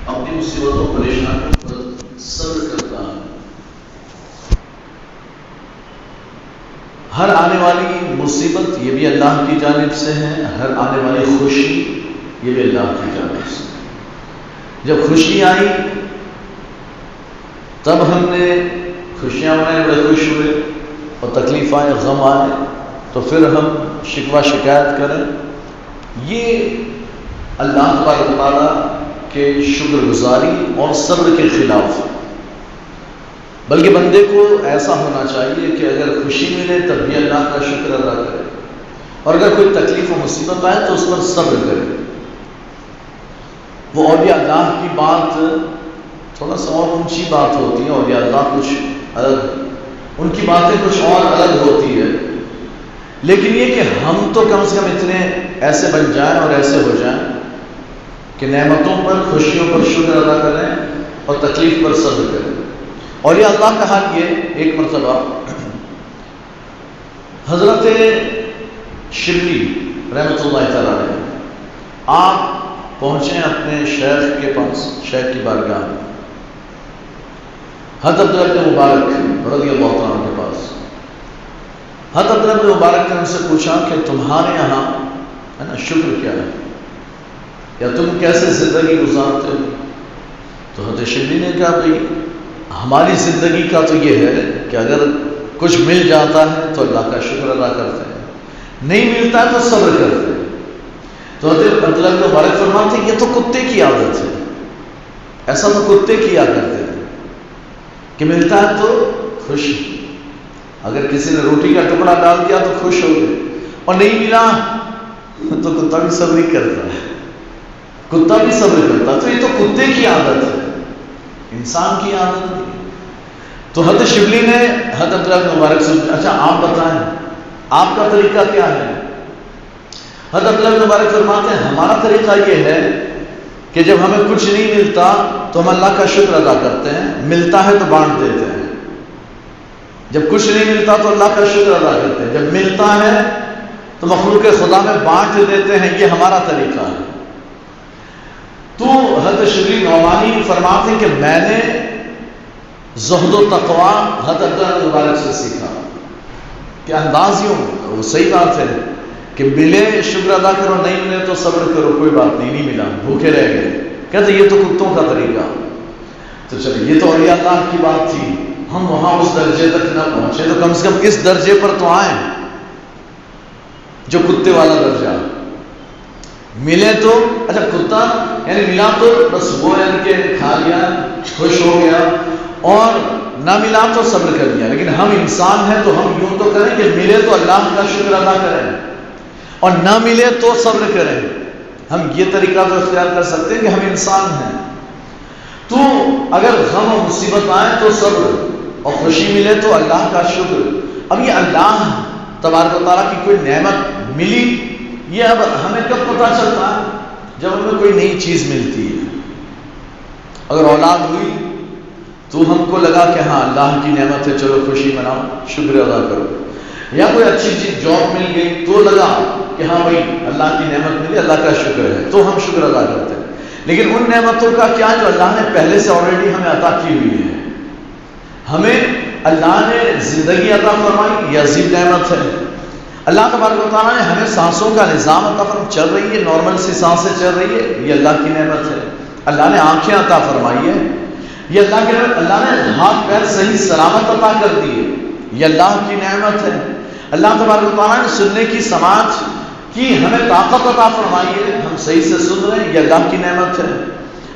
اپنی مصیبتوں پریشانیوں پر صبر کرتا ہے. ہر آنے والی مصیبت یہ بھی اللہ کی جانب سے ہے، ہر آنے والی خوشی یہ بھی اللہ کی جانب سے. جب خوشی آئی تب ہم نے خوشیاں منائیں، بڑے خوش ہوئے، اور تکلیف آئے، غم آئے تو پھر ہم شکوہ شکایت کریں. یہ اللہ تبارک و تعالیٰ کے شکر گزاری اور صبر کے خلاف. بلکہ بندے کو ایسا ہونا چاہیے کہ اگر خوشی ملے تب بھی اللہ کا شکر ادا کرے، اور اگر کوئی تکلیف و مصیبت آئے تو اس پر صبر کرے. وہ اولیاء اللہ کی بات تھوڑا سا اور اونچی بات ہوتی ہے، اولیاء اللہ کچھ الگ، ان کی باتیں کچھ اور الگ ہوتی ہے. لیکن یہ کہ ہم تو کم سے کم اتنے ایسے بن جائیں اور ایسے ہو جائیں کہ نعمتوں پر، خوشیوں پر شکر ادا کریں اور تکلیف پر صبر کریں. اور یہ اللہ کا حال یہ. ایک مرتبہ حضرت شبلی رحمۃ اللہ تعالیٰ علیہ آپ پہنچے اپنے شیخ کے پاس، شیخ کی بارگاہ میں، حضرت عبداللہ بن مبارک رضی اللہ عنہ کے پاس. حضرت عبداللہ بن مبارک نے ان سے پوچھا کہ تمہارے یہاں ہے نا شکر کیا ہے، یا تم کیسے زندگی گزارتے ہو؟ تو حضرت شبلی نے کہا بھائی ہماری زندگی کا تو یہ ہے کہ اگر کچھ مل جاتا ہے تو اللہ کا شکر ادا کرتے ہیں، نہیں ملتا ہے تو صبر کرتے ہیں. تو حضرت عبداللہ بن مبارک فرماتے ہیں یہ تو کتے کی عادت ہے، ایسا تو کتے کیا کرتے ہیں کہ ملتا ہے تو خوش، اگر کسی نے روٹی کا ٹکڑا ڈال دیا تو خوش ہو گئے، اور نہیں ملا تو کتا بھی صبر ہی کرتا ہے، کتا بھی صبر کرتا. تو یہ تو کتے کی عادت ہے، انسان کی عادت نہیں. تو حضرت شبلی نے حضرت عبداللہ بن مبارک سے اچھا آپ بتائیں آپ کا طریقہ کیا ہے؟ حضرت عبداللہ بن مبارک فرماتے ہیں ہمارا طریقہ یہ ہے کہ جب ہمیں کچھ نہیں ملتا تو ہم اللہ کا شکر ادا کرتے ہیں، ملتا ہے تو بانٹ دیتے ہیں. جب کچھ نہیں ملتا تو اللہ کا شکر ادا کرتے ہیں، جب ملتا ہے تو مخلوق خدا میں بانٹ دیتے ہیں. یہ ہمارا طریقہ ہے. تو حضرت شبلی نعمانی فرماتے ہیں کہ میں نے زہد و تقویٰ حضرت عبداللہ بن مبارک سے سیکھا. کہ انداز یوں، وہ صحیح بات ہے کہ ملے شکر ادا کرو، نہیں ملے تو صبر کرو، کوئی بات نہیں، نہیں ملا بھوکے رہ گئے. کہتے یہ تو کتوں کا طریقہ. تو چلیے یہ تو اولیاء اللہ کی بات تھی، ہم وہاں اس درجے تک نہ پہنچے تو کم سے کم اس درجے پر تو آئیں جو کتے والا درجہ. ملے تو اچھا کتا یعنی ملا تو بس وہ یعنی کہ کھا لیا، خوش ہو گیا، اور نہ ملا تو صبر کر لیا. لیکن ہم انسان ہیں تو ہم یوں تو کریں کہ ملے تو اللہ کا شکر ادا کریں اور نہ ملے تو صبر کریں. ہم یہ طریقہ تو اختیار کر سکتے ہیں کہ ہم انسان ہیں. تو اگر غم و مصیبت آئے تو صبر، اور خوشی ملے تو اللہ کا شکر. اب یہ اللہ تبارک و تعالیٰ کی کوئی نعمت ملی، یہ اب ہمیں کب پتہ چلتا ہے؟ جب ہمیں کوئی نئی چیز ملتی ہے. اگر اولاد ہوئی تو ہم کو لگا کہ ہاں اللہ کی نعمت ہے، چلو خوشی مناؤ، شکر ادا کرو. یا کوئی اچھی چیز جاب مل گئی تو لگا کہ ہاں بھائی اللہ کی نعمت ملی، اللہ کا شکر ہے، تو ہم شکر ادا کرتے ہیں. لیکن ان نعمتوں کا کیا جو اللہ نے پہلے سے آلریڈی ہمیں عطا کی ہوئی ہے. ہمیں اللہ نے زندگی عطا فرمائی، یہ عظیم نعمت ہے. اللہ تبارک و تعالیٰ نے ہمیں سانسوں کا نظام عطا فرمایا، چل رہی ہے، نارمل سی سانسیں چل رہی ہے، یہ اللہ کی نعمت ہے. اللہ نے آنکھیں عطا فرمائی ہے، یہ اللہ کی نعمت. اللہ نے ہاتھ پیر صحیح سلامت عطا کر دی ہے، یہ اللہ کی نعمت ہے. اللہ تبارک و تعالیٰ نے سننے کی سماعت کی ہمیں طاقت عطا فرمائی ہے، ہم صحیح سے سن رہے ہیں، یہ اللہ کی نعمت ہے.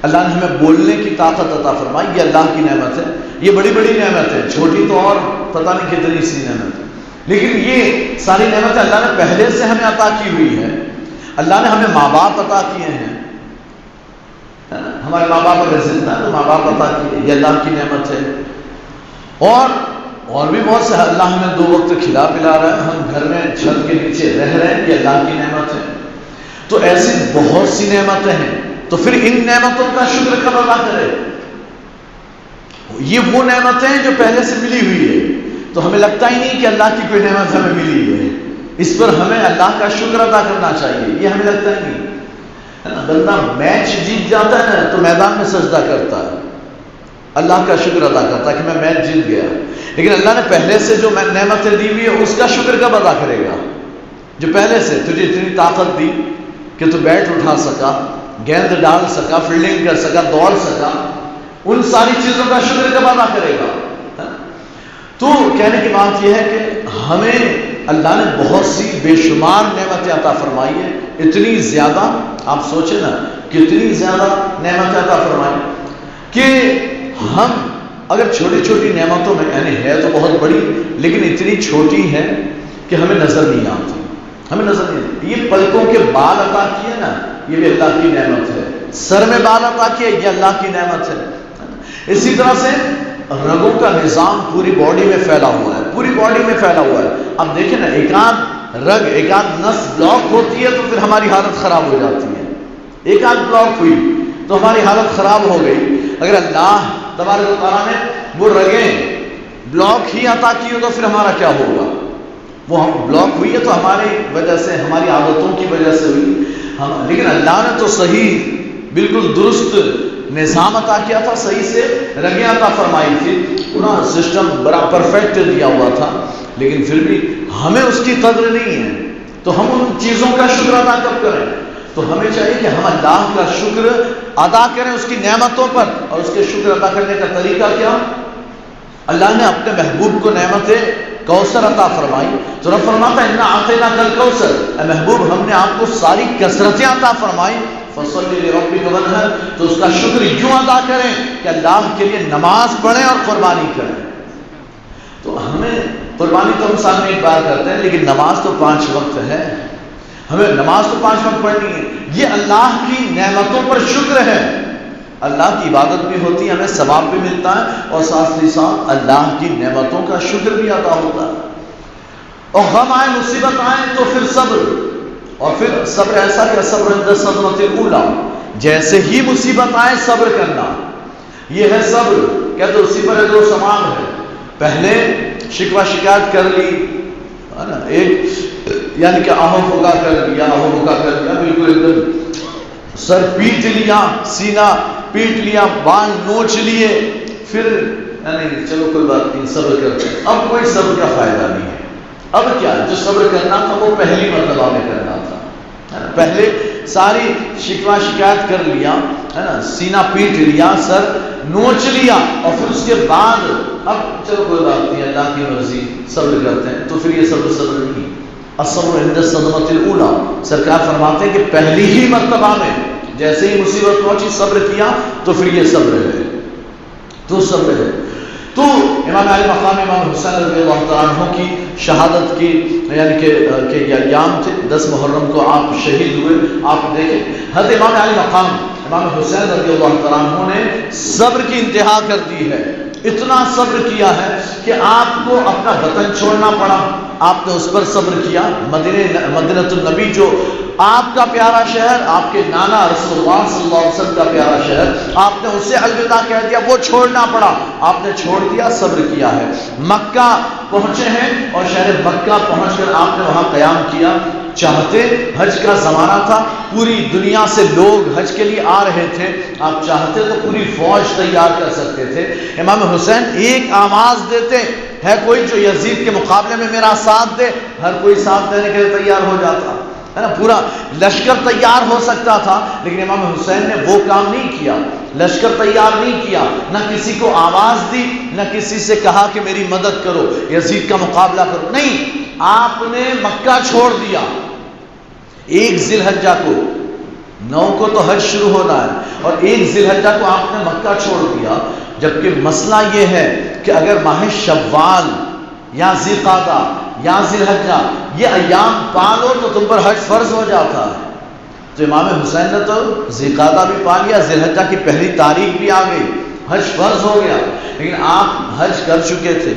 اللہ نے ہمیں بولنے کی طاقت عطا فرمائی، یہ اللہ کی نعمت ہے. یہ بڑی بڑی نعمت ہے، چھوٹی تو اور پتہ نہیں کتنی سی نعمت ہے، لیکن یہ ساری نعمتیں اللہ نے پہلے سے ہمیں عطا کی ہوئی ہے. اللہ نے ہمیں ماں باپ عطا کیے ہیں، ہمارے ماں باپ اگر زندہ ہیں تو ماں باپ عطا کیے، یہ اللہ کی نعمت ہے. اور بھی بہت سے اللہ ہمیں 2 وقت کھلا پلا رہا ہے، ہم گھر میں چھت کے نیچے رہ رہے ہیں، یہ اللہ کی نعمت ہے. تو ایسی بہت سی نعمتیں ہیں. تو پھر ان نعمتوں کا شکر کب ادا کرے؟ یہ وہ نعمتیں جو پہلے سے ملی ہوئی ہے، تو ہمیں لگتا ہی نہیں کہ اللہ کی کوئی نعمت ہمیں ملی ہے، اس پر ہمیں اللہ کا شکر ادا کرنا چاہیے، یہ ہمیں لگتا ہی نہیں. ہے نا، بندہ میچ جیت جاتا ہے نا تو میدان میں سجدہ کرتا ہے، اللہ کا شکر ادا کرتا ہے کہ میں میچ جیت گیا. لیکن اللہ نے پہلے سے جو نعمتیں دی ہوئی ہے اس کا شکر کب ادا کرے گا؟ جو پہلے سے تجھے اتنی طاقت دی کہ تو بیٹ اٹھا سکا، گیند ڈال سکا، فیلڈنگ کر سکا، دوڑ سکا، ان ساری چیزوں کا شکر کب ادا کرے گا؟ تو کہنے کی بات یہ ہے کہ ہمیں اللہ نے بہت سی بے شمار نعمتیں عطا فرمائی ہے، اتنی زیادہ، آپ سوچیں نا کتنی زیادہ نعمتیں عطا فرمائی کہ ہم اگر چھوٹی چھوٹی نعمتوں میں، یعنی ہے تو بہت بڑی لیکن اتنی چھوٹی ہے کہ ہمیں نظر نہیں آتی، ہمیں نظر نہیں آتی. یہ پلکوں کے بال عطا کیے نا، یہ بھی اللہ کی نعمت ہے. سر میں بال عطا کیے، یہ اللہ کی نعمت ہے. اسی طرح سے رگوں کا نظام پوری باڈی میں پھیلا ہوا ہے، پوری باڈی میں پھیلا ہوا ہے. اب دیکھیں نا، ایک آدھ رگ، ایک آدھ نس بلاک ہوتی ہے تو پھر ہماری حالت خراب ہو جاتی ہے. ایک آدھ بلاک ہوئی تو ہماری حالت خراب ہو گئی. اگر اللہ تبارک و تعالیٰ نے وہ رگیں بلاک ہی عطا کی ہو تو پھر ہمارا کیا ہوگا؟ وہ بلاک ہوئی ہے تو ہماری وجہ سے، ہماری عادتوں کی وجہ سے ہوئی. لیکن اللہ نے تو صحیح بالکل درست نظام عطا کیا تھا، صحیح سے رگیں عطا فرمائی تھی، پورا سسٹم بڑا پرفیکٹ دیا ہوا تھا. لیکن پھر بھی ہمیں اس کی قدر نہیں ہے تو ہم ان چیزوں کا شکر ادا کب کریں؟ تو ہمیں چاہیے کہ ہم اللہ کا شکر ادا کریں اس کی نعمتوں پر. اور اس کے شکر ادا کرنے کا طریقہ کیا؟ اللہ نے اپنے محبوب کو نعمتیں کوثر عطا فرمائی تو رب فرماتا ہے اِنَّا أَعْطَيْنَاكَ الْكَوْثَرَ، اے محبوب ہم نے آپ کو ساری کثرتیں عطا فرمائی. فَصَلِّ لِرَبِّكَ وَانْحَرْ، تو اس کا شکر یوں ادا کریں کہ اللہ کے لیے نماز پڑھیں اور قربانی کریں. تو ہمیں قربانی تو ہم سال میں ایک بار کرتے ہیں، لیکن نماز تو 5 وقت ہے، ہمیں نماز تو 5 وقت پڑھنی ہے. یہ اللہ کی نعمتوں پر شکر ہے. اللہ کی عبادت بھی ہوتی ہے، ہمیں ثواب بھی ملتا ہے، اور ساتھ ہی ساتھ اللہ کی نعمتوں کا شکر بھی ادا ہوتا ہے. اور غم آئے، مصیبت آئے تو پھر صبر، اور پھر صبر ایسا کہ صبر عند الصدمۃ الاولی، جیسے ہی مصیبت آئے صبر کرنا، یہ ہے صبر. کہتے اسی پر اجر و ثواب ہے. پہلے شکوہ شکایت کر لی، ہے نا، ایک یعنی کہ آہو ہوگا کر لیا، آہو ہوگا کر لیا، بالکل ایک دم سر پیٹ لیا، سینہ پیٹ لیا، بال نوچ لیے، پھر یعنی چلو کوئی بات نہیں صبر کرتے. اب کوئی صبر کا فائدہ نہیں ہے. اب کیا جو صبر کرنا تھا وہ پہلی مرتبہ میں کرنا تھا. پہلے ساری شکوہ شکایت کر لیا، ہے نا، سینہ پیٹ لیا، سر نوچ لیا، اور پھر اس کے بعد اب چلو کوئی بات نہیں اللہ کی مرضی صبر کرتے ہیں، تو پھر یہ صبر نہیں. الصبر عند الصدمۃ الاولی، سرکار فرماتے ہیں کہ پہلی ہی مرتبہ میں جیسے ہی مصیبت پہنچی صبر کیا تو پھر یہ صبر ہے، تو صبر ہے. تو امام علی مقام امام حسین رضی اللہ تعالیٰ عنہ کی شہادت کی یعنی کہ یہ ایام تھے، 10 محرم کو آپ شہید ہوئے. آپ دیکھیں حضرت امام علی مقام امام حسین رضی اللہ تعالیٰ عنہ نے صبر کی انتہا کر دی ہے. اتنا صبر کیا ہے کہ آپ کو اپنا وطن چھوڑنا پڑا، آپ نے اس پر صبر کیا. مدینہ النبی جو آپ کا پیارا شہر، آپ کے نانا رسول اللہ صلی اللہ علیہ وسلم کا پیارا شہر، آپ نے اسے الوداع کہہ دیا، وہ چھوڑنا پڑا، آپ نے چھوڑ دیا، صبر کیا ہے. مکہ پہنچے ہیں اور شہر مکہ پہنچ کر آپ نے وہاں قیام کیا. چاہتے، حج کا زمانہ تھا، پوری دنیا سے لوگ حج کے لیے آ رہے تھے، آپ چاہتے تو پوری فوج تیار کر سکتے تھے. امام حسین ایک آواز دیتے، ہے کوئی جو یزید کے مقابلے میں میرا ساتھ دے، ہر کوئی ساتھ دینے کے لیے تیار ہو جاتا ہے نا، پورا لشکر تیار ہو سکتا تھا. لیکن امام حسین نے وہ کام نہیں کیا، لشکر تیار نہیں کیا، نہ کسی کو آواز دی، نہ کسی سے کہا کہ میری مدد کرو، یزید کا مقابلہ کرو. نہیں، آپ نے مکہ چھوڑ دیا. 1 ذی الحجہ کو، 9 کو تو حج شروع ہونا ہے، اور 1 ذی الحجہ کو آپ نے مکہ چھوڑ دیا. جبکہ مسئلہ یہ ہے کہ اگر ماہ شوال یا ذی القعدہ یا ذی الحجہ یہ ایام پالو تو تم پر حج فرض ہو جاتا ہے. تو امام حسین نے تو ذی القعدہ بھی پا لیا، ذی الحجہ کی پہلی تاریخ بھی آ گئی، حج فرض ہو گیا. لیکن آپ حج کر چکے تھے،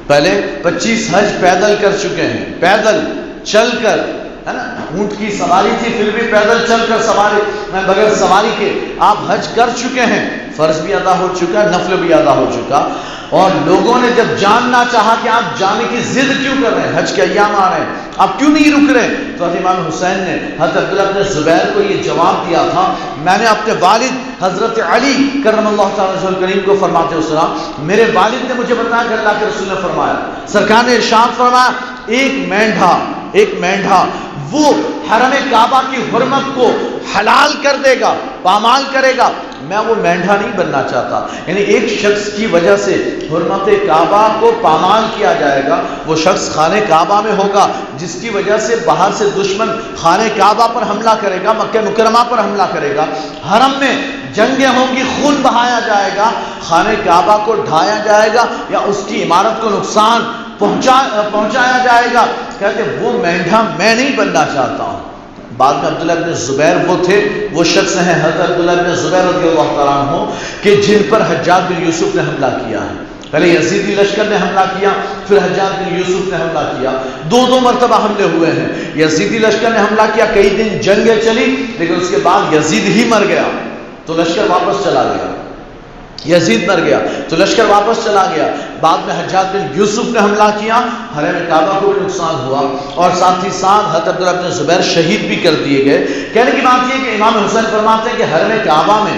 پہلے 25 حج پیدل کر چکے ہیں، پیدل چل کر، ہے نا، اونٹ کی سواری تھی پھر بھی پیدل چل کر، سواری بغیر سواری کے آپ حج کر چکے ہیں. فرض بھی ادا ہو چکا، نفل بھی ادا ہو چکا، اور لوگوں نے جب جاننا چاہا کہ آپ جانے کی ضد کیوں کر رہے ہیں، حج کے ایام آ رہے ہیں، آپ کیوں نہیں رک رہے، تو امام حسین نے حضرت عبداللہ بن زبیر کو یہ جواب دیا تھا، میں نے اپنے والد حضرت علی کرم اللہ تعالیٰ وجہہ الکریم کو فرماتے ہوئے سنا، میرے والد نے مجھے بتایا کہ اللہ کے رسول نے فرمایا، سرکار نے ارشاد فرمایا، ایک مینڈھا وہ حرم کعبہ کی حرمت کو حلال کر دے گا، پامال کرے گا، میں وہ مینڈھا نہیں بننا چاہتا. یعنی ایک شخص کی وجہ سے حرمت کعبہ کو پامال کیا جائے گا، وہ شخص خانہ کعبہ میں ہوگا جس کی وجہ سے باہر سے دشمن خانہ کعبہ پر حملہ کرے گا، مکہ مکرمہ پر حملہ کرے گا، حرم میں جنگیں ہوں گی، خون بہایا جائے گا، خانہ کعبہ کو ڈھایا جائے گا یا اس کی عمارت کو نقصان پہنچایا جائے گا. کہتے وہ مینڈھا میں نہیں بننا چاہتا ہوں. بعد میں عبداللہ بن زبیر وہ تھے، وہ شخص ہیں حضرت عبداللہ بن زبیر رضی اللہ تعالیٰ عنہ کہ جن پر حجاج بن یوسف نے حملہ کیا ہے. پہلے یزیدی لشکر نے حملہ کیا، پھر حجاج بن یوسف نے حملہ کیا، دو مرتبہ حملے ہوئے ہیں. یزیدی لشکر نے حملہ کیا، کئی دن جنگیں چلی، لیکن اس کے بعد یزید ہی مر گیا تو لشکر واپس چلا گیا. یزید مر گیا تو لشکر واپس چلا گیا. بعد میں حجاج بن یوسف نے حملہ کیا، حرم کعبہ کو بھی نقصان ہوا، اور ساتھ ہی ساتھ حضرت عبداللہ بن زبیر شہید بھی کر دیے گئے. کہنے کی بات یہ کہ امام حسین فرماتے ہیں کہ حرم کعبہ میں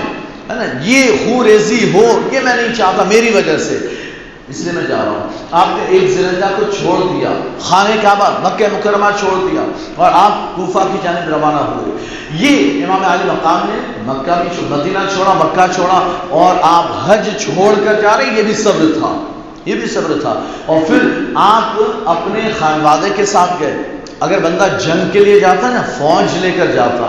ہے نا یہ خون ریزی ہو، یہ میں نہیں چاہتا میری وجہ سے، اس لیے میں جا رہا ہوں. آپ نے ایک ذی الحجہ کو چھوڑ دیا، خانہ کعبہ مکہ مکرمہ چھوڑ دیا، اور آپ کوفہ کی جانب روانہ ہوئے. یہ امام علی مقام نے مکہ بھی مدینہ چھوڑا، مکہ چھوڑا، اور آپ حج چھوڑ کر جا رہے، یہ بھی صبر تھا، یہ بھی صبر تھا. اور پھر آپ اپنے خانوادے کے ساتھ گئے. اگر بندہ جنگ کے لیے جاتا ہے نا، فوج لے کر جاتا،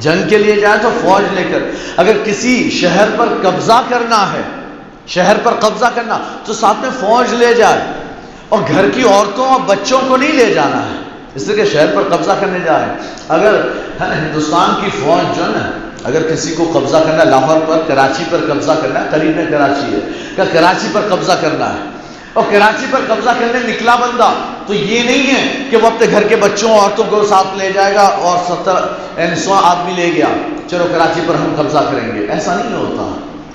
جنگ کے لیے جائے تو فوج لے کر. اگر کسی شہر پر قبضہ کرنا ہے، شہر پر قبضہ کرنا تو ساتھ میں فوج لے جائے، اور گھر کی عورتوں اور بچوں کو نہیں لے جانا ہے، اس لیے کہ شہر پر قبضہ کرنے جا رہے ہیں. اگر ہندوستان کی فوج جو ہے نا، اگر کسی کو قبضہ کرنا ہے لاہور پر، کراچی پر قبضہ کرنا ہے، قریب میں کراچی ہے، کہ کراچی پر قبضہ کرنا ہے، اور کراچی پر قبضہ کرنے نکلا بندہ، تو یہ نہیں ہے کہ وہ اپنے گھر کے بچوں عورتوں کو ساتھ لے جائے گا اور 100 آدمی لے گیا، چلو کراچی پر ہم قبضہ کریں گے. ایسا نہیں ہوتا.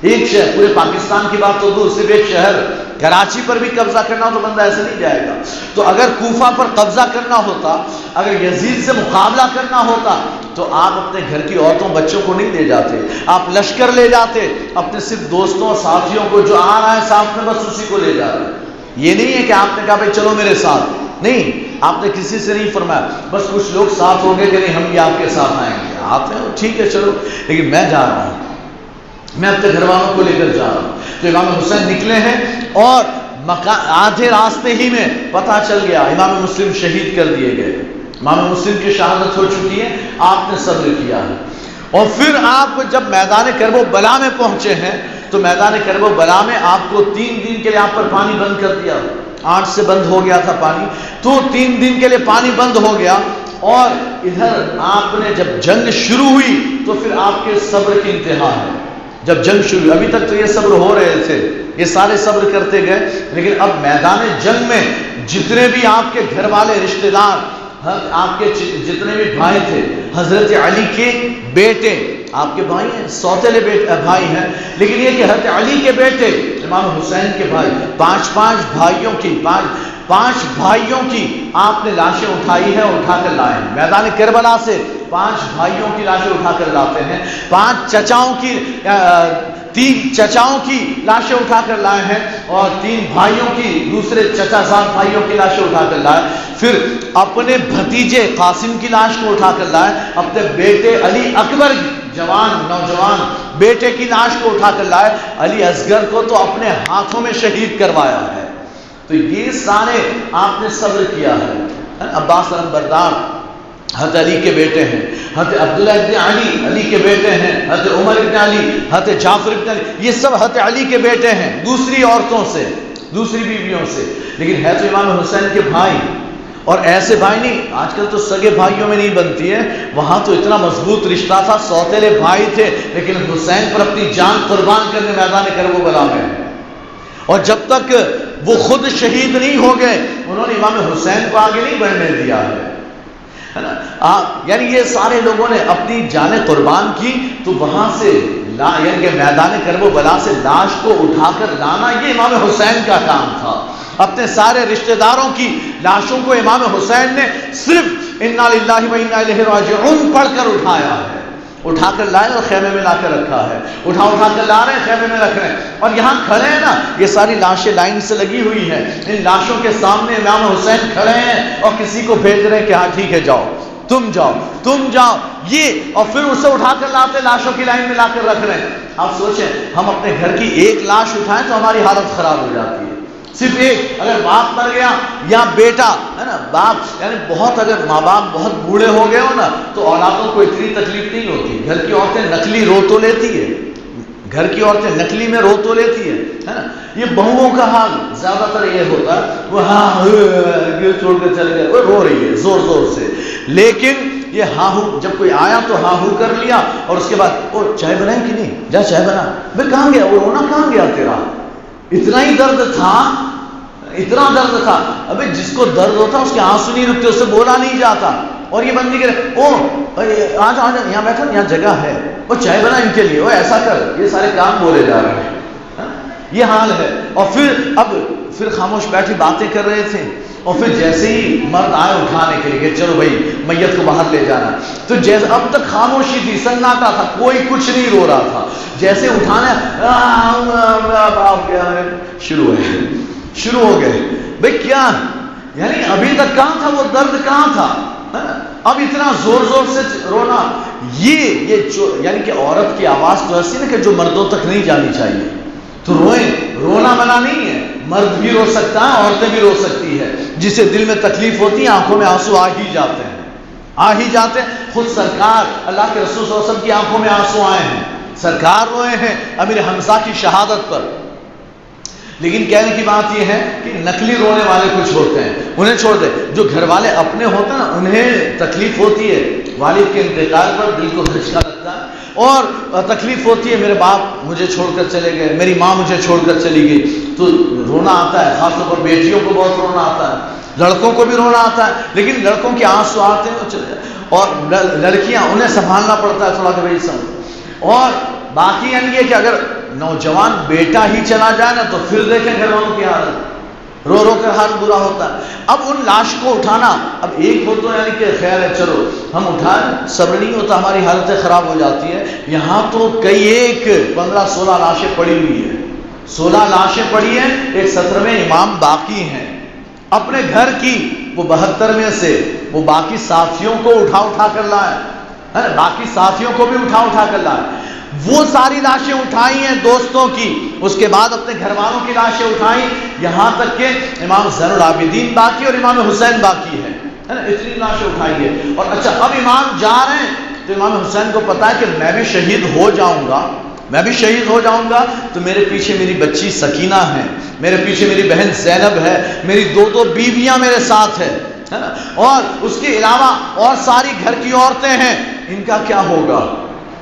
ایک شہر، پورے پاکستان کی بات تو دور، صرف ایک شہر کراچی پر بھی قبضہ کرنا ہو تو بندہ ایسے نہیں جائے گا. تو اگر کوفہ پر قبضہ کرنا ہوتا، اگر یزید سے مقابلہ کرنا ہوتا، تو آپ اپنے گھر کی عورتوں بچوں کو نہیں لے جاتے، آپ لشکر لے جاتے، اپنے صرف دوستوں اور ساتھیوں کو جو آ رہا ہے ساتھ میں بس اسی کو لے جاتے. یہ نہیں ہے کہ آپ نے کہا بھائی چلو میرے ساتھ، نہیں، آپ نے کسی سے نہیں فرمایا، بس کچھ لوگ ساتھ ہو گئے کہ نہیں ہم بھی آپ کے ساتھ آئیں گے، آپ ہیں ٹھیک ہے چلو، لیکن میں جا رہا ہوں، میں اپنے گھر والوں کو لے کر جا رہا ہوں. تو امام حسین نکلے ہیں، اور آدھے راستے ہی میں پتہ چل گیا امام مسلم شہید کر دیے گئے. امام مسلم کی شہادت ہو چکی ہے، آپ نے صبر کیا ہے. اور پھر آپ جب میدان کرب و بلا میں پہنچے ہیں، تو میدان کرب و بلا میں آپ کو 3 دن کے لیے آپ پر پانی بند کر دیا، 8 سے بند ہو گیا تھا پانی، تو 3 دن کے لیے پانی بند ہو گیا. اور ادھر آپ نے جب جنگ شروع ہوئی تو پھر آپ کے صبر کی انتہا ہے. جب جنگ شروع، ابھی تک تو یہ صبر ہو رہے تھے، یہ سارے صبر کرتے گئے، لیکن اب میدان جنگ میں جتنے بھی آپ کے گھر والے رشتہ دار، آپ کے جتنے بھی بھائی تھے، حضرت علی کے بیٹے، آپ کے بھائی ہیں، سوتیلے بھائی ہیں، لیکن یہ کہ حضرت علی کے بیٹے امام حسین کے بھائی، پانچ بھائیوں کی آپ نے لاشیں اٹھائی ہے، اٹھا کر لائے ہیں. میدان کربلا سے 5 بھائیوں کی لاشیں اٹھا کر لاتے ہیں، 3 چچاؤں کی لاشیں اٹھا کر لائے ہیں، اور 3 بھائیوں کی، دوسرے چچا زاد بھائیوں کی لاشیں اٹھا کر لائے. پھر اپنے بھتیجے قاسم کی لاش کو اٹھا کر لائے، اپنے بیٹے علی اکبر نوجوان بیٹے کی لاش کو اٹھا کر لائے، علی اصغر کو تو اپنے ہاتھوں میں شہید کروایا ہے. تو یہ سارے آپ نے صبر کیا ہے. عباس علمبردار حضرت علی کے بیٹے ہیں، حضرت عبداللہ ابن علی کے بیٹے ہیں، حضرت عمر ابن علی، حضرت جعفر ابن علی، یہ سب حضرت علی کے بیٹے ہیں، دوسری عورتوں سے، دوسری بیویوں سے، لیکن ہے تو امام حسین کے بھائی. اور ایسے بھائی نہیں، آج کل تو سگے بھائیوں میں نہیں بنتی ہے، وہاں تو اتنا مضبوط رشتہ تھا، سوتیلے بھائی تھے، لیکن حسین پر اپنی جان قربان کرنے میدان کرب و بلا میں. اور جب تک وہ خود شہید نہیں ہو گئے، انہوں نے امام حسین کو آگے نہیں بڑھنے دیا ہے نا. یعنی یہ سارے لوگوں نے اپنی جانیں قربان کی، تو وہاں سے یعنی کہ میدان کرب و بلا سے لاش کو اٹھا کر لانا یہ امام حسین کا کام تھا. اپنے سارے رشتہ داروں کی لاشوں کو امام حسین نے صرف انا للہ و انا الیہ راجعون پڑھ کر اٹھایا ہے. اٹھا کر لائے اور خیمے میں لا کر رکھا ہے. اٹھا کر لا رہے ہیں, خیمے میں رکھ رہے ہیں. اور یہاں کھڑے ہیں نا, یہ ساری لاشیں لائن سے لگی ہوئی ہیں. ان لاشوں کے سامنے امام حسین کھڑے ہیں اور کسی کو بھیج رہے ہیں کہ ہاں ٹھیک ہے جاؤ, تم جاؤ. یہ اور پھر اسے اٹھا کر لاتے, لاشوں کی لائن میں لا کر رکھ رہے ہیں. آپ سوچیں, ہم اپنے گھر کی ایک لاش اٹھائیں تو ہماری حالت خراب ہو جاتی ہے. صرف ایک, اگر باپ مر گیا یا بیٹا ہے نا, باپ یعنی بہت, اگر ماں باپ بہت بوڑھے ہو گئے ہو نا تو اولادوں کو اتنی تکلیف نہیں ہوتی. گھر کی عورتیں نقلی رو تو لیتی ہے, گھر کی عورتیں نقلی میں رو تو لیتی ہے نا. یہ بہوؤں کا حال زیادہ تر یہ ہوتا ہے, وہ ہاں چھوڑ کر چلے گئے, وہ رو رہی ہے زور زور سے. لیکن یہ ہاں ہو, جب کوئی آیا تو ہاں ہو کر لیا اور اس کے بعد وہ چائے بنائیں کہ نہیں, جا چائے بنا. بھائی کہاں گیا وہ رونا, کہاں گیا تیرا؟ اتنا ہی درد تھا, اتنا درد تھا. ابھی جس کو درد ہوتا اس کے آنسو نہیں رکتے, اس سے بولا نہیں جاتا. اور یہ بندی کرے, او آج یہاں بیٹھا, یہاں جگہ ہے, وہ چائے بنا ان کے لیے, وہ ایسا کر, یہ سارے کام بولے جا رہے ہیں. یہ حال ہے. اور پھر خاموش بیٹھی باتیں کر رہے تھے. اور پھر جیسے ہی مرد آئے اٹھانے کے لیے کہ چلو بھائی میت کو باہر لے جانا, تو جیسے اب تک خاموشی تھی, سناٹا تھا, کوئی کچھ نہیں رو رہا تھا. جیسے اٹھانا شروع ہو گئے. بھائی کیا یعنی ابھی تک کہاں تھا وہ درد, کہاں تھا؟ اب اتنا زور زور سے رونا. یہ یعنی کہ عورت کی آواز تو ایسی نا کہ جو مردوں تک نہیں جانی چاہیے. تو روئیں, رونا منع نہیں ہے, مرد بھی رو سکتا ہے, عورتیں بھی رو سکتی ہے. جسے دل میں تکلیف ہوتی ہے آنکھوں میں آنسو آ ہی جاتے ہیں. خود سرکار اللہ کے رسول صلی اللہ علیہ وسلم کی آنکھوں میں آنسو آئے ہیں, سرکار روئے ہیں امیر حمزہ کی شہادت پر. لیکن کہنے کی بات یہ ہے کہ نقلی رونے والے کچھ ہوتے ہیں, انہیں چھوڑ دے. جو گھر والے اپنے ہوتے ہیں نا, انہیں تکلیف ہوتی ہے والد کے انتقال پر, دل کو دھچکا لگتا ہے اور تکلیف ہوتی ہے, میرے باپ مجھے چھوڑ کر چلے گئے, میری ماں مجھے چھوڑ کر چلی گئی, تو رونا آتا ہے. خاص طور پر بیٹیوں کو بہت رونا آتا ہے, لڑکوں کو بھی رونا آتا ہے. لیکن لڑکوں کے آنسو آتے ہیں وہ چلے جائے, اور لڑکیاں انہیں سنبھالنا پڑتا ہے تھوڑا کہ بھائی سب. اور باقی یعنی یہ کہ اگر نوجوان بیٹا ہی چلا جائے نا تو پھر دیکھیں گھر والوں کی حالت, رو رو کر حال برا ہوتا ہے. اب ان لاش کو اٹھانا, اب ایک ہو تو یعنی کہ خیر ہے چلو ہم اٹھائیں, صبر نہیں ہوتا, ہماری حالتیں خراب ہو جاتی ہے. یہاں تو کئی 15-16 لاشیں پڑی ہوئی ہیں, 16 لاشیں پڑی ہیں. ایک 17ویں امام باقی ہیں اپنے گھر کی, وہ 72 میں سے وہ باقی ساتھیوں کو اٹھا کر لائے, باقی ساتھیوں کو بھی اٹھا کر لائے. وہ ساری لاشیں اٹھائی ہیں دوستوں کی, اس کے بعد اپنے گھر والوں کی لاشیں اٹھائیں, یہاں تک کہ امام زین العابدین باقی اور امام حسین باقی ہے نا, اتنی لاشیں اٹھائی ہے. اور اچھا اب امام جا رہے ہیں تو امام حسین کو پتا ہے کہ میں بھی شہید ہو جاؤں گا, تو میرے پیچھے میری بچی سکینہ ہے, میرے پیچھے میری بہن زینب ہے, میری 2 بیویاں میرے ساتھ ہے نا, اور اس کے علاوہ اور ساری گھر کی عورتیں ہیں, ان کا کیا ہوگا؟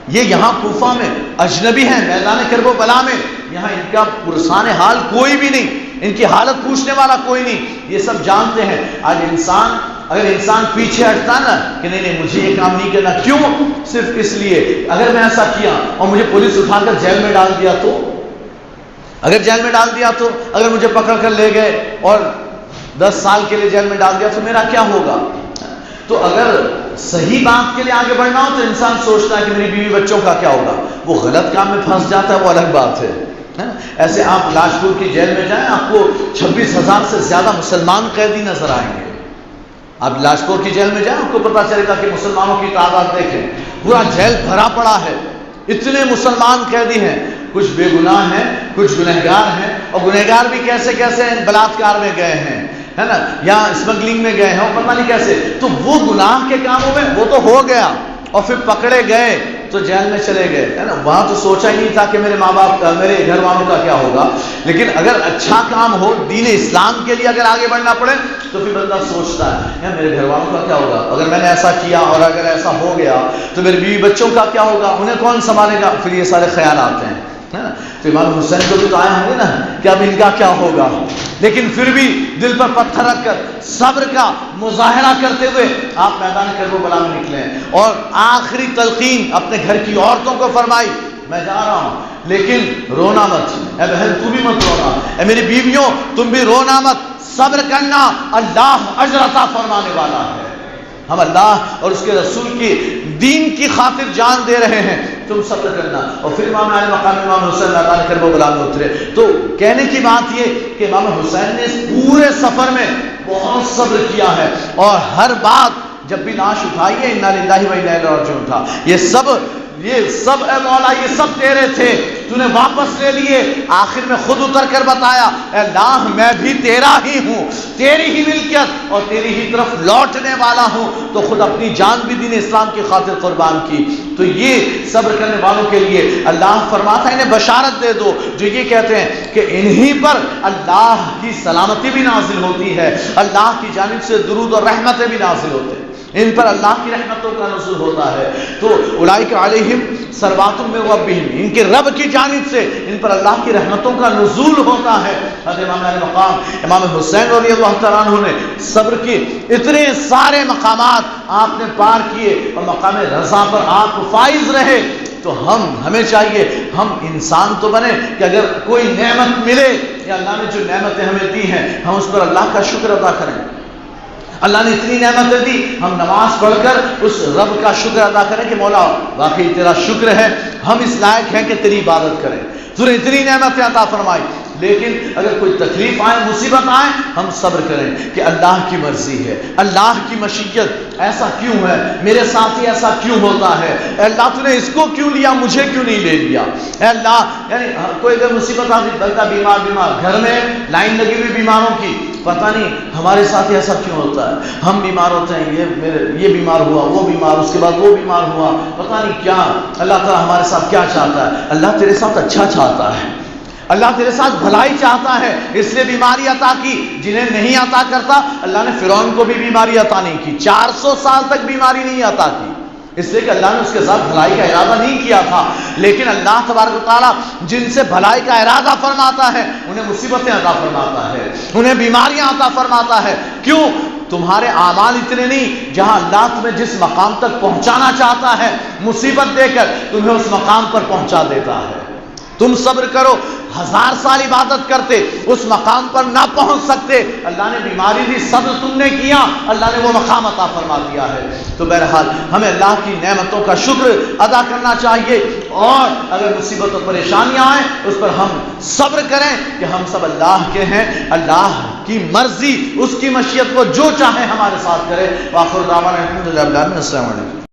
یہ یہاں کوفہ میں اجنبی ہیں, میدان کرب و بلا میں, یہاں ان کا پرسان حال کوئی بھی نہیں, ان کی حالت پوچھنے والا کوئی نہیں. یہ سب جانتے ہیں. آج اگر انسان پیچھے ہٹتا نا کہ نہیں مجھے یہ کام نہیں کرنا, کیوں؟ صرف اس لیے اگر میں ایسا کیا اور مجھے پولیس اٹھا کر جیل میں ڈال دیا تو, اگر مجھے پکڑ کر لے گئے اور 10 سال کے لیے جیل میں ڈال دیا تو میرا کیا ہوگا؟ تو اگر صحیح بات کے لیے آگے بڑھنا ہو تو انسان سوچتا ہے کہ میری بیوی بچوں کا کیا ہوگا. وہ غلط کام میں پھنس جاتا ہے, وہ الگ بات ہے. ایسے آپ لاجپور کی جیل میں جائیں, آپ کو 26,000 سے زیادہ مسلمان قیدی نظر آئیں گے. آپ لاجپور کی جیل میں جائیں, آپ کو پتا چلے گا کہ مسلمانوں کی تعداد دیکھیں, پورا جیل بھرا پڑا ہے, اتنے مسلمان قیدی ہیں. کچھ بے گناہ ہیں, کچھ گنہگار ہیں, اور گنہگار بھی کیسے بلاತ್ಕಾರ میں گئے ہیں, ہے نا, یا اسمگلنگ میں گئے ہیں, اور پتہ نہیں کیسے. تو وہ گناہ کے کاموں میں وہ تو ہو گیا, اور پھر پکڑے گئے تو جیل میں چلے گئے, ہے نا. وہاں تو سوچا ہی نہیں تھا کہ میرے ماں باپ میرے گھر والوں کا کیا ہوگا. لیکن اگر اچھا کام ہو, دین اسلام کے لیے اگر آگے بڑھنا پڑے تو پھر بندہ سوچتا ہے میرے گھر والوں کا کیا ہوگا, اگر میں نے ایسا کیا اور اگر ایسا ہو گیا تو میرے بیوی بچوں کا کیا ہوگا, انہیں کون سنبھالے گا. پھر یہ سارے خیال آتے ہیں, ہے نا. تو امام حسین کو بھی تو آئے ہوں گے نا کہ اب ان کا کیا ہوگا. لیکن پھر بھی دل پر پتھر رکھ کر صبر کا مظاہرہ کرتے ہوئے آپ میدان کرب و بلا میں نکلے, اور آخری تلقین اپنے گھر کی عورتوں کو فرمائی, میں جا رہا ہوں لیکن رونا مت، اے بہن تو بھی مت رونا، اے میری بیویوں تم بھی رونا مت، صبر کرنا، اللہ اجر عطا فرمانے والا ہے۔ ہم اللہ اور اس کے رسول کی دین کی خاطر جان دے رہے ہیں، تم صبر کرنا۔ اور پھر امام علی مقام امام حسین اللہ تعالیٰ کربلا میں اترے، تو کہنے کی بات یہ کہ امام حسین نے اس پورے سفر میں بہت صبر کیا ہے، اور ہر بات جب بھی لاش اٹھائی ہے انا للہ و انا الیہ راجعون تھا، یہ سب اے مولا یہ سب تیرے تھے، تو نے واپس لے لیے۔ آخر میں خود اتر کر بتایا اے اللہ میں بھی تیرا ہی ہوں، تیری ہی ملکیت اور تیری ہی طرف لوٹنے والا ہوں، تو خود اپنی جان بھی دین اسلام کی خاطر قربان کی۔ تو یہ صبر کرنے والوں کے لیے اللہ فرماتا ہے انہیں بشارت دے دو جو یہ کہتے ہیں کہ انہی پر اللہ کی سلامتی بھی نازل ہوتی ہے، اللہ کی جانب سے درود اور رحمتیں بھی نازل ہوتے ہیں، ان پر اللہ کی رحمتوں کا نزول ہوتا ہے۔ تو اولئک علیہم صلوات من ربہم، ان کے رب کی جانب سے ان پر اللہ کی رحمتوں کا نزول ہوتا ہے۔ حضرت امام علیہ مقام امام حسین رضی اللہ تعالیٰ عنہ نے صبر کی اتنے سارے مقامات آپ نے پار کیے اور مقام رضا پر آپ فائز رہے۔ تو ہمیں چاہیے ہم انسان تو بنے کہ اگر کوئی نعمت ملے یا اللہ نے جو نعمتیں ہمیں دی ہیں ہم اس پر اللہ کا شکر ادا کریں۔ اللہ نے اتنی نعمتیں دی، ہم نماز پڑھ کر اس رب کا شکر ادا کریں کہ مولا واقعی تیرا شکر ہے، ہم اس لائق ہیں کہ تیری عبادت کریں، تو نے اتنی نعمتیں عطا فرمائی۔ لیکن اگر کوئی تکلیف آئے، مصیبت آئے، ہم صبر کریں کہ اللہ کی مرضی ہے، اللہ کی مشیت، ایسا کیوں ہے میرے ساتھ ہی ایسا کیوں ہوتا ہے، اے اللہ تو نے اس کو کیوں لیا مجھے کیوں نہیں لے لیا، اے اللہ یعنی کوئی اگر مصیبت آتی بندہ بیمار گھر میں لائن لگی ہوئی بیماروں کی، پتہ نہیں ہمارے ساتھ ایسا کیوں ہوتا ہے، ہم بیمار ہوتے ہیں، یہ بیمار ہوا، وہ بیمار، اس کے بعد وہ بیمار ہوا، پتہ نہیں کیا اللہ تعالیٰ ہمارے ساتھ کیا چاہتا ہے۔ اللہ تیرے ساتھ اچھا چاہتا ہے، اللہ تیرے ساتھ بھلائی چاہتا ہے، اس لیے بیماری عطا کی۔ جنہیں نہیں عطا کرتا، اللہ نے فرعون کو بھی بیماری عطا نہیں کی، 400 سال تک بیماری نہیں عطا کی، اس لیے کہ اللہ نے اس کے ساتھ بھلائی کا ارادہ نہیں کیا تھا۔ لیکن اللہ تبارک و تعالیٰ جن سے بھلائی کا ارادہ فرماتا ہے انہیں مصیبتیں عطا فرماتا ہے، انہیں بیماریاں عطا فرماتا ہے۔ کیوں؟ تمہارے اعمال اتنے نہیں، جہاں اللہ تمہیں جس مقام تک پہنچانا چاہتا ہے مصیبت دے کر تمہیں اس مقام پر پہنچا دیتا ہے۔ تم صبر کرو، 1000 سال عبادت کرتے اس مقام پر نہ پہنچ سکتے، اللہ نے بیماری دی، صبر تم نے کیا، اللہ نے وہ مقام عطا فرما دیا ہے۔ تو بہرحال ہمیں اللہ کی نعمتوں کا شکر ادا کرنا چاہیے، اور اگر مصیبت اور پریشانیاں آئیں اس پر ہم صبر کریں کہ ہم سب اللہ کے ہیں، اللہ کی مرضی، اس کی مشیت کو جو چاہے ہمارے ساتھ کرے۔ وآخر دعوانا الحمدللہ رب العالمین۔ السلام علیکم۔